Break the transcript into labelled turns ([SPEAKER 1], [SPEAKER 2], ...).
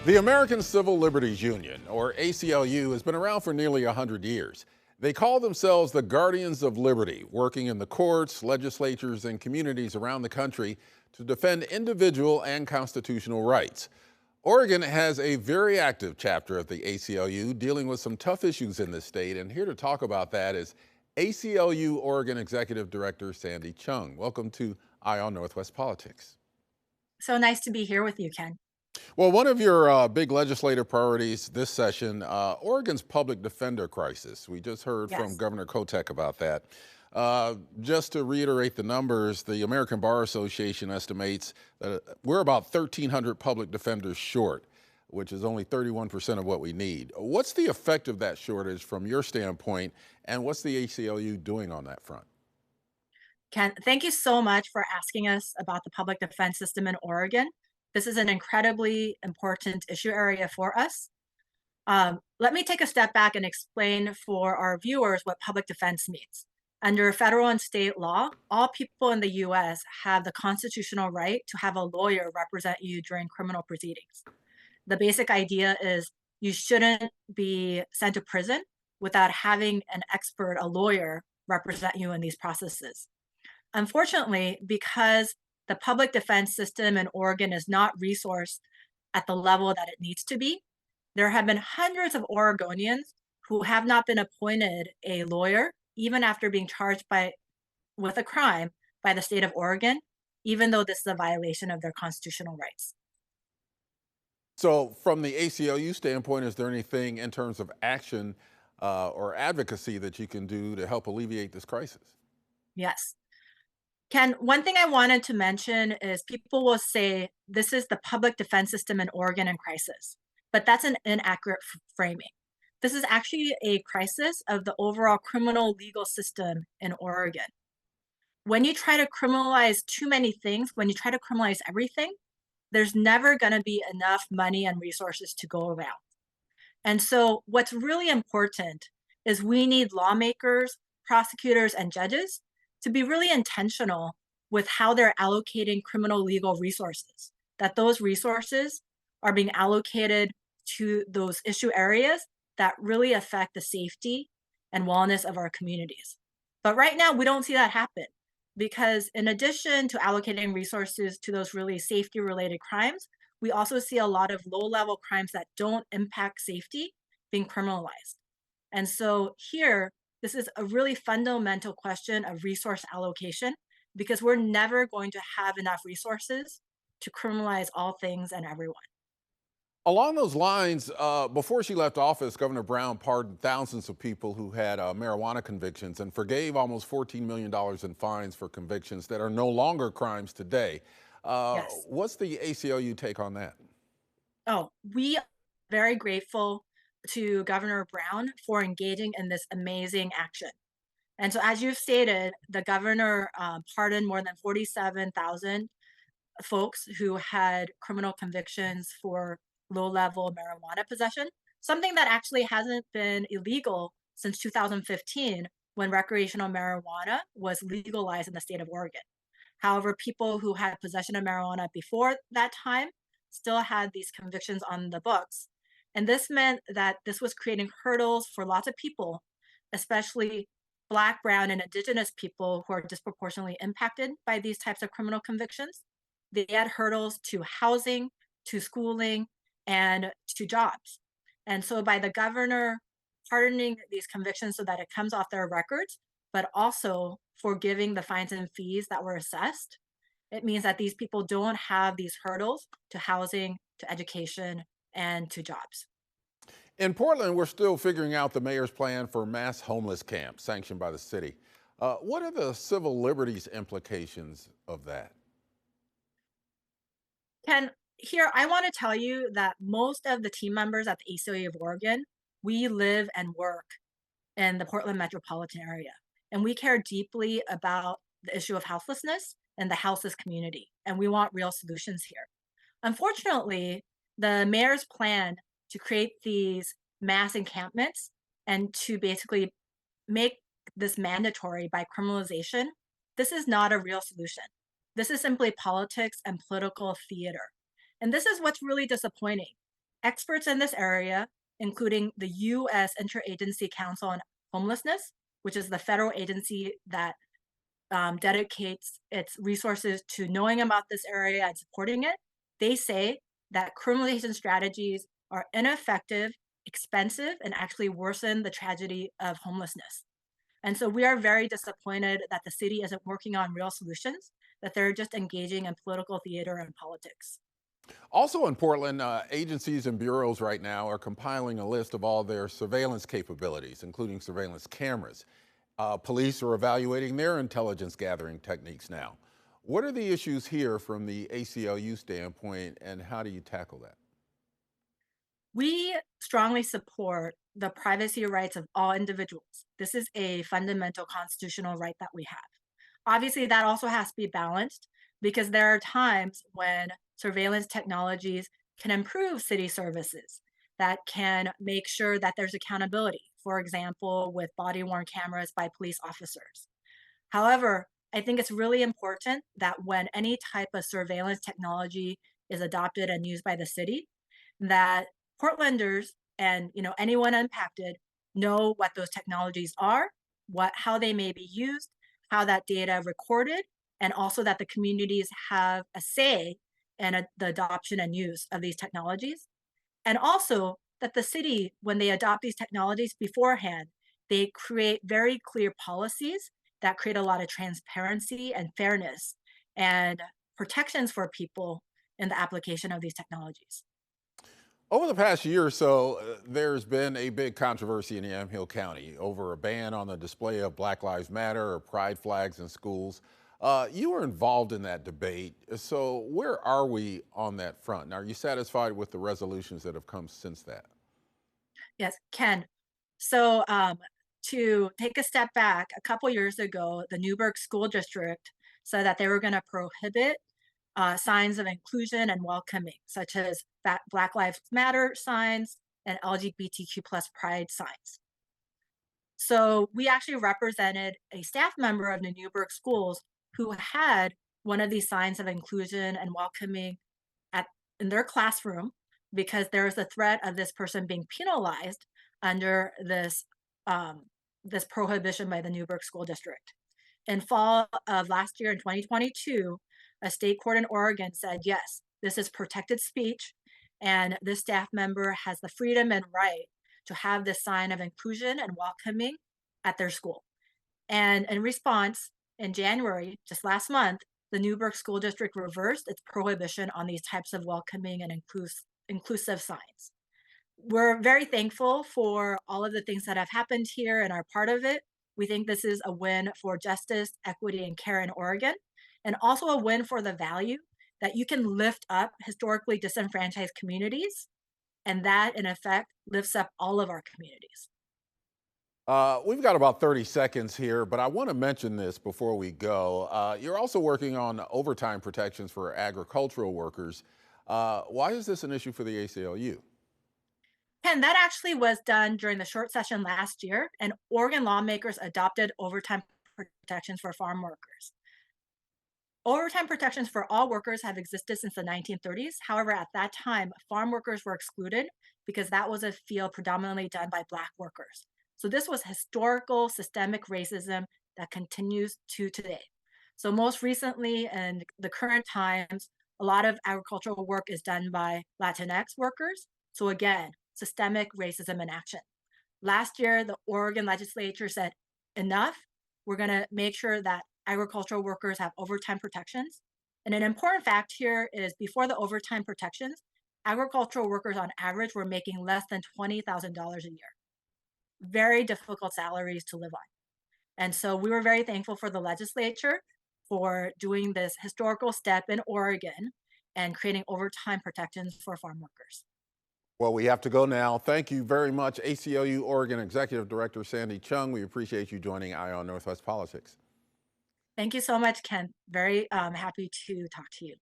[SPEAKER 1] The American Civil Liberties Union, or ACLU, has been around for nearly 100 years. They call themselves the Guardians of Liberty, working in the courts, legislatures, and communities around the country to defend individual and constitutional rights. Oregon has a very active chapter of the ACLU dealing with some tough issues in the state, and here to talk about that is ACLU Oregon Executive Director Sandy Chung. Welcome to Eye on Northwest Politics.
[SPEAKER 2] So nice to be here with you, Ken.
[SPEAKER 1] Well, one of your big legislative priorities this session, Oregon's public defender crisis. We just heard from
[SPEAKER 2] Yes.
[SPEAKER 1] Governor Kotek about that. Just to reiterate the numbers, the American Bar Association estimates that we're about 1,300 public defenders short, which is only 31% of what we need. What's the effect of that shortage from your standpoint, and what's the ACLU doing on that front?
[SPEAKER 2] Ken, thank you so much for asking us about the public defense system in Oregon. This is an incredibly important issue area for us. Let me take a step back and explain for our viewers what public defense means. Under federal and state law, all people in the US have the constitutional right to have a lawyer represent you during criminal proceedings. The basic idea is you shouldn't be sent to prison without having an expert, a lawyer, represent you in these processes. Unfortunately, because the public defense system in Oregon is not resourced at the level that it needs to be, there have been hundreds of Oregonians who have not been appointed a lawyer, even after being charged with a crime by the state of Oregon, even though this is a violation of their constitutional rights.
[SPEAKER 1] So, from the ACLU standpoint, is there anything in terms of action or advocacy that you can do to help alleviate this crisis?
[SPEAKER 2] Yes. Ken, one thing I wanted to mention is people will say this is the public defense system in Oregon in crisis, but that's an inaccurate framing. This is actually a crisis of the overall criminal legal system in Oregon. When you try to criminalize too many things, when you try to criminalize everything, there's never going to be enough money and resources to go around. And so, what's really important is we need lawmakers, prosecutors, and judges to be really intentional with how they're allocating criminal legal resources, that those resources are being allocated to those issue areas that really affect the safety and wellness of our communities. But right now, we don't see that happen because in addition to allocating resources to those really safety related crimes, we also see a lot of low level crimes that don't impact safety being criminalized. And so here, this is a really fundamental question of resource allocation because we're never going to have enough resources to criminalize all things and everyone.
[SPEAKER 1] Along those lines, before she left office, Governor Brown pardoned thousands of people who had marijuana convictions and forgave almost $14 million in fines for convictions that are no longer crimes today.
[SPEAKER 2] Yes.
[SPEAKER 1] What's the ACLU take on that?
[SPEAKER 2] Oh, we are very grateful to Governor Brown for engaging in this amazing action. And so, as you've stated, the governor pardoned more than 47,000 folks who had criminal convictions for low level marijuana possession, something that actually hasn't been illegal since 2015 when recreational marijuana was legalized in the state of Oregon. However, people who had possession of marijuana before that time still had these convictions on the books. And this meant that this was creating hurdles for lots of people, especially Black, Brown, and Indigenous people who are disproportionately impacted by these types of criminal convictions. They had hurdles to housing, to schooling, and to jobs. And so by the governor pardoning these convictions so that it comes off their records, but also forgiving the fines and fees that were assessed, it means that these people don't have these hurdles to housing, to education, and to jobs.
[SPEAKER 1] In Portland, we're still figuring out the mayor's plan for mass homeless camps sanctioned by the city. What are the civil liberties implications of that?
[SPEAKER 2] Ken, here I want to tell you that most of the team members at the ACLU of Oregon, we live and work in the Portland metropolitan area. And we care deeply about the issue of houselessness and the houseless community. And we want real solutions here. Unfortunately, the mayor's plan to create these mass encampments and to basically make this mandatory by criminalization, this is not a real solution. This is simply politics and political theater. And this is what's really disappointing Experts in this area, including the U.S. Interagency Council on Homelessness, which is the federal agency that dedicates its resources to knowing about this area and supporting it, they say that criminalization strategies are ineffective, expensive, and actually worsen the tragedy of homelessness. And so we are very disappointed that the city isn't working on real solutions, that they're just engaging in political theater and politics.
[SPEAKER 1] Also in Portland, agencies and bureaus right now are compiling a list of all their surveillance capabilities, including surveillance cameras. Police are evaluating their intelligence gathering techniques now. What are the issues here from the ACLU standpoint, and how do you tackle that?
[SPEAKER 2] We strongly support the privacy rights of all individuals. This is a fundamental constitutional right that we have. Obviously, that also has to be balanced because there are times when surveillance technologies can improve city services, that can make sure that there's accountability, for example, with body worn cameras by police officers. However, I think it's really important that when any type of surveillance technology is adopted and used by the city, that Portlanders and anyone impacted know what those technologies are, how they may be used, how that data recorded, and also that the communities have a say in the adoption and use of these technologies. And also that the city, when they adopt these technologies beforehand, they create very clear policies that create a lot of transparency and fairness and protections for people in the application of these technologies.
[SPEAKER 1] Over the past year or so, there's been a big controversy in Yamhill County over a ban on the display of Black Lives Matter or pride flags in schools. You were involved in that debate. So where are we on that front? And are you satisfied with the resolutions that have come since that?
[SPEAKER 2] Yes, Ken. So, to take a step back, a couple years ago, the Newburgh School District said that they were going to prohibit signs of inclusion and welcoming, such as Black Lives Matter signs and LGBTQ plus pride signs. So we actually represented a staff member of the Newburgh schools who had one of these signs of inclusion and welcoming at in their classroom because there was a threat of this person being penalized under this prohibition by the Newburgh School District. In fall of last year in 2022, a state court in Oregon said, yes, this is protected speech, and this staff member has the freedom and right to have this sign of inclusion and welcoming at their school. And in response, in January, just last month, the Newburgh School District reversed its prohibition on these types of welcoming and inclusive signs. We're very thankful for all of the things that have happened here and are part of it. We think this is a win for justice, equity, and care in Oregon, and also a win for the value that you can lift up historically disenfranchised communities, and that, in effect, lifts up all of our communities.
[SPEAKER 1] We've got about 30 seconds here, but I want to mention this before we go. You're also working on overtime protections for agricultural workers. Why is this an issue for the ACLU?
[SPEAKER 2] And that actually was done during the short session last year, and Oregon lawmakers adopted overtime protections for farm workers. Overtime protections for all workers have existed since the 1930s. However, at that time, farm workers were excluded because that was a field predominantly done by Black workers. So this was historical systemic racism that continues to today. So most recently, in the current times, a lot of agricultural work is done by Latinx workers. So again, systemic racism in action. Last year, the Oregon legislature said, enough, we're going to make sure that agricultural workers have overtime protections. And an important fact here is before the overtime protections, agricultural workers on average were making less than $20,000 a year. Very difficult salaries to live on. And so we were very thankful for the legislature for doing this historical step in Oregon and creating overtime protections for farm workers.
[SPEAKER 1] Well, we have to go now. Thank you very much, ACLU Oregon Executive Director Sandy Chung. We appreciate you joining Eye on Northwest Politics.
[SPEAKER 2] Thank you so much, Ken. Very happy to talk to you.